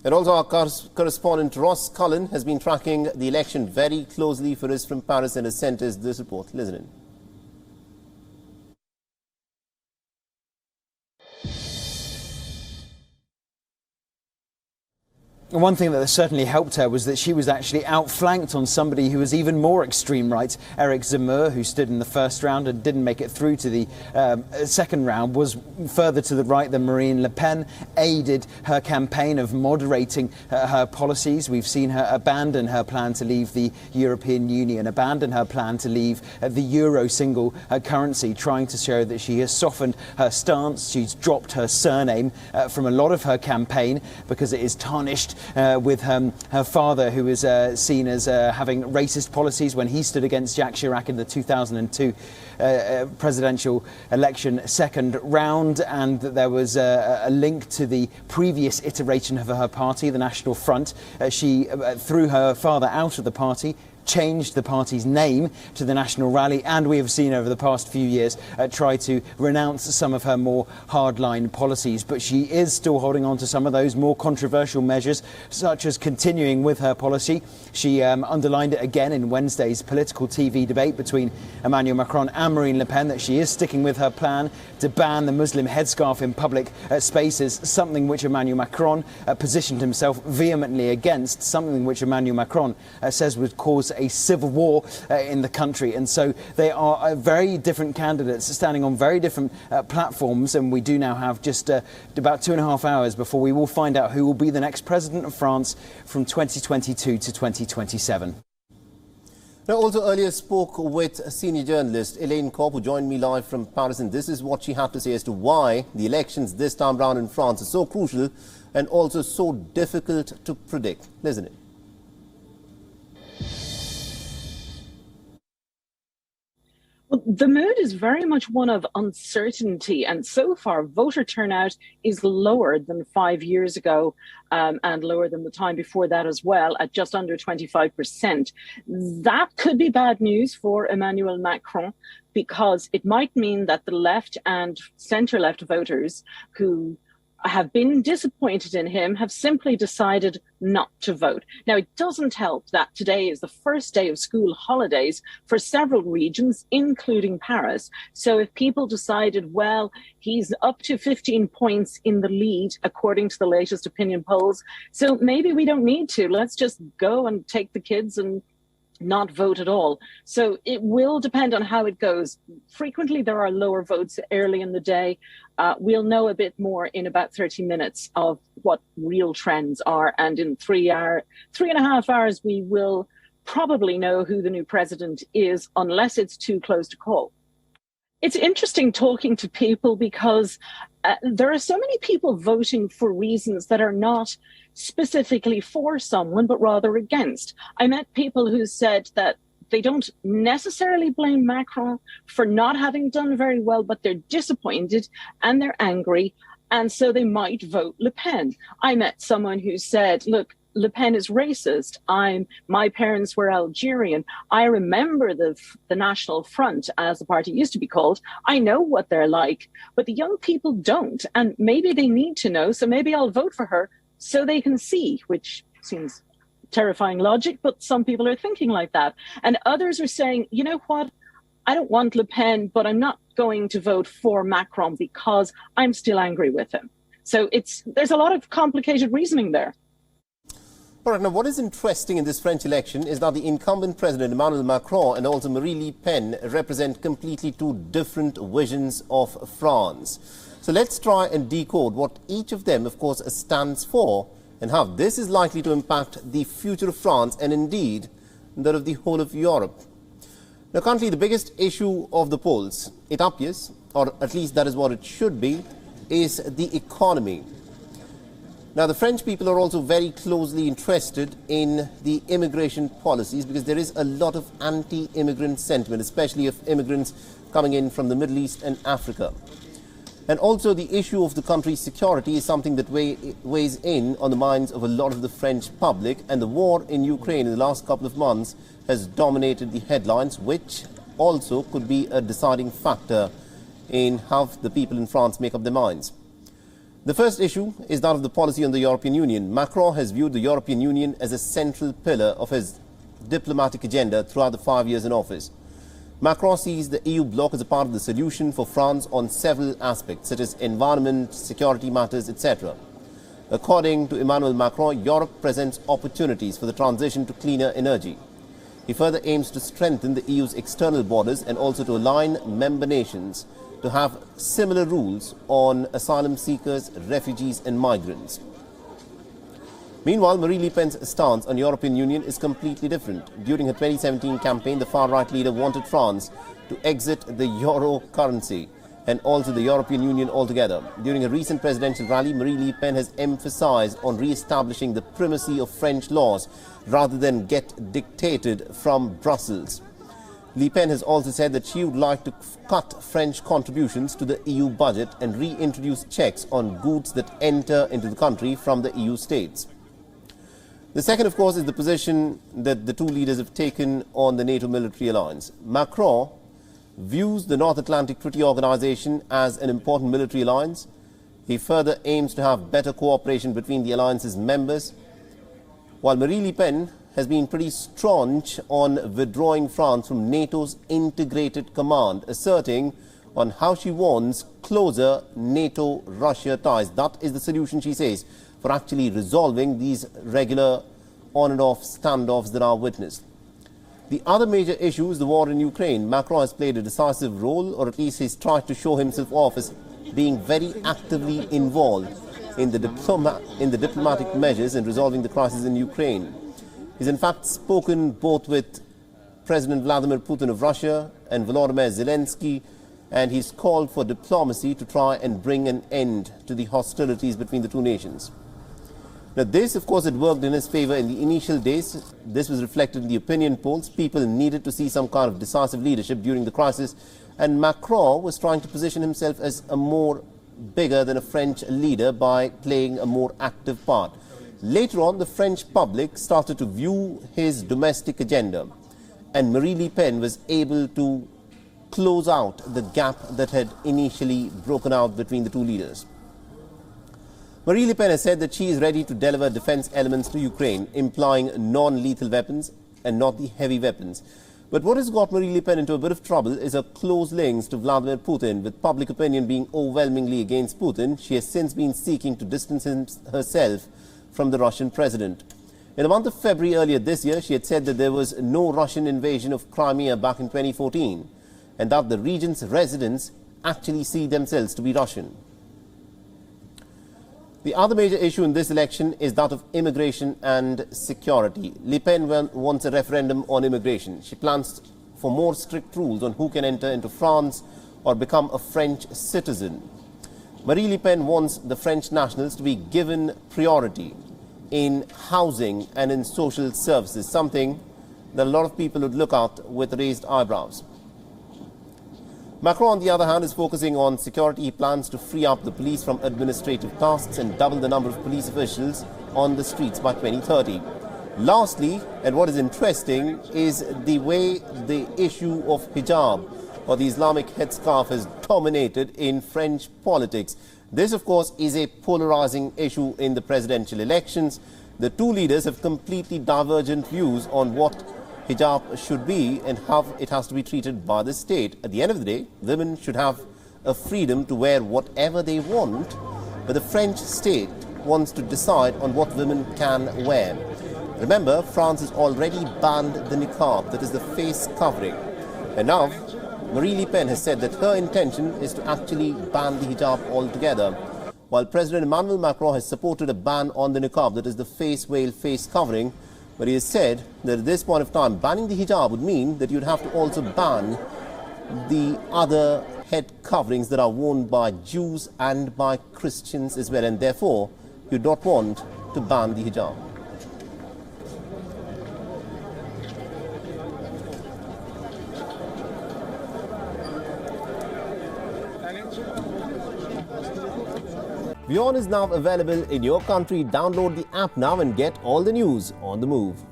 And also our correspondent Ross Cullen has been tracking the election very closely for us from Paris and has sent us this report. Listen in. One thing that certainly helped her was that she was actually outflanked on somebody who was even more extreme right. Eric Zemmour, who stood in the first round and didn't make it through to the second round, was further to the right than Marine Le Pen, aided her campaign of moderating her policies. We've seen her abandon her plan to leave the European Union, abandon her plan to leave the euro single currency, trying to show that she has softened her stance. She's dropped her surname from a lot of her campaign because it is tarnished with her father, who is seen as having racist policies when he stood against Jacques Chirac in the 2002 presidential election second round, and there was a link to the previous iteration of her party, the National Front. She threw her father out of the party, changed the party's name to the National Rally, and we have seen over the past few years try to renounce some of her more hardline policies. But she is still holding on to some of those more controversial measures, such as continuing with her policy. She underlined it again in Wednesday's political TV debate between Emmanuel Macron and Marine Le Pen, that she is sticking with her plan to ban the Muslim headscarf in public spaces, something which Emmanuel Macron positioned himself vehemently against, something which Emmanuel Macron says would cause a civil war in the country. And so they are very different candidates standing on very different platforms, and we do now have just about 2.5 hours before we will find out who will be the next president of France from 2022 to 2027. Now, also earlier spoke with senior journalist Elaine Kopp, who joined me live from Paris, and this is what she had to say as to why the elections this time round in France are so crucial and also so difficult to predict. Listen in. Well, the mood is very much one of uncertainty, and so far voter turnout is lower than 5 years ago and lower than the time before that as well, at just under 25%. That could be bad news for Emmanuel Macron, because it might mean that the left and centre-left voters who have been disappointed in him have simply decided not to vote. Now, it doesn't help that today is the first day of school holidays for several regions, including Paris. So if people decided, well, he's up to 15 points in the lead, according to the latest opinion polls, so maybe we don't need to. Let's just go and take the kids and not vote at all. So it will depend on how it goes. Frequently, there are lower votes early in the day. We'll know a bit more in about 30 minutes of what real trends are. And in 3.5 hours, we will probably know who the new president is, unless it's too close to call. It's interesting talking to people because there are so many people voting for reasons that are not specifically for someone, but rather against. I met people who said that they don't necessarily blame Macron for not having done very well, but they're disappointed and they're angry, and so they might vote Le Pen. I met someone who said, look, Le Pen is racist. My parents were Algerian. I remember the National Front, as the party used to be called. I know what they're like, but the young people don't, and maybe they need to know, so maybe I'll vote for her so they can see, which seems terrifying logic, but some people are thinking like that. And others are saying, you know what, I don't want Le Pen, but I'm not going to vote for Macron because I'm still angry with him. So there's a lot of complicated reasoning there. All right, now what is interesting in this French election is that the incumbent president, Emmanuel Macron, and also Marine Le Pen represent completely two different visions of France. So let's try and decode what each of them, of course, stands for and how this is likely to impact the future of France and indeed that of the whole of Europe. Now, currently the biggest issue of the polls, it appears, or at least that is what it should be, is the economy. Now, the French people are also very closely interested in the immigration policies because there is a lot of anti-immigrant sentiment, especially of immigrants coming in from the Middle East and Africa. And also the issue of the country's security is something that weighs in on the minds of a lot of the French public, and the war in Ukraine in the last couple of months has dominated the headlines, which also could be a deciding factor in how the people in France make up their minds. The first issue is that of the policy on the European Union. Macron has viewed the European Union as a central pillar of his diplomatic agenda throughout the 5 years in office. Macron sees the EU bloc as a part of the solution for France on several aspects, such as environment, security matters, etc. According to Emmanuel Macron, Europe presents opportunities for the transition to cleaner energy. He further aims to strengthen the EU's external borders and also to align member nations to have similar rules on asylum seekers, refugees and migrants. Meanwhile, Marine Le Pen's stance on the European Union is completely different. During her 2017 campaign, the far-right leader wanted France to exit the euro currency and also the European Union altogether. During a recent presidential rally, Marine Le Pen has emphasized on re-establishing the primacy of French laws rather than get dictated from Brussels. Le Pen has also said that she would like to cut French contributions to the EU budget and reintroduce checks on goods that enter into the country from the EU states. The second, of course, is the position that the two leaders have taken on the NATO military alliance. Macron views the North Atlantic Treaty Organization as an important military alliance. He further aims to have better cooperation between the alliance's members, while Marine Le Pen has been pretty staunch on withdrawing France from NATO's integrated command, asserting on how she wants closer NATO-Russia ties. That is the solution, she says, for actually resolving these regular on and off standoffs that are witnessed. The other major issue is the war in Ukraine. Macron has played a decisive role, or at least he's tried to show himself off as being very actively involved in the diplomatic measures in resolving the crisis in Ukraine. He's in fact spoken both with President Vladimir Putin of Russia and Volodymyr Zelensky, and he's called for diplomacy to try and bring an end to the hostilities between the two nations. Now, this, of course, had worked in his favor in the initial days. This was reflected in the opinion polls. People needed to see some kind of decisive leadership during the crisis, and Macron was trying to position himself as a more bigger than a French leader by playing a more active part. Later on, the French public started to view his domestic agenda, and Marine Le Pen was able to close out the gap that had initially broken out between the two leaders. Marine Le Pen has said that she is ready to deliver defense elements to Ukraine, implying non-lethal weapons and not the heavy weapons. But what has got Marine Le Pen into a bit of trouble is her close links to Vladimir Putin. With public opinion being overwhelmingly against Putin, she has since been seeking to distance herself from the Russian president. In the month of February earlier this year, she had said that there was no Russian invasion of Crimea back in 2014 and that the region's residents actually see themselves to be Russian. The other major issue in this election is that of immigration and security. Le Pen wants a referendum on immigration. She plans for more strict rules on who can enter into France or become a French citizen. Marine Le Pen wants the French nationals to be given priority in housing and in social services, something that a lot of people would look at with raised eyebrows. Macron, on the other hand, is focusing on security. He plans to free up the police from administrative tasks and double the number of police officials on the streets by 2030. Lastly, and what is interesting, is the way the issue of hijab, or the Islamic headscarf, has dominated in French politics. This, of course, is a polarizing issue in the presidential elections. The two leaders have completely divergent views on what hijab should be and how it has to be treated by the state. At the end of the day, women should have a freedom to wear whatever they want, but the French state wants to decide on what women can wear. Remember, France has already banned the niqab, that is the face covering. And now, Marine Le Pen has said that her intention is to actually ban the hijab altogether, while President Emmanuel Macron has supported a ban on the niqab, that is the face veil, face covering. But he has said that at this point of time, banning the hijab would mean that you'd have to also ban the other head coverings that are worn by Jews and by Christians as well, and therefore you don't want to ban the hijab. WION is now available in your country. Download the app now and get all the news on the move.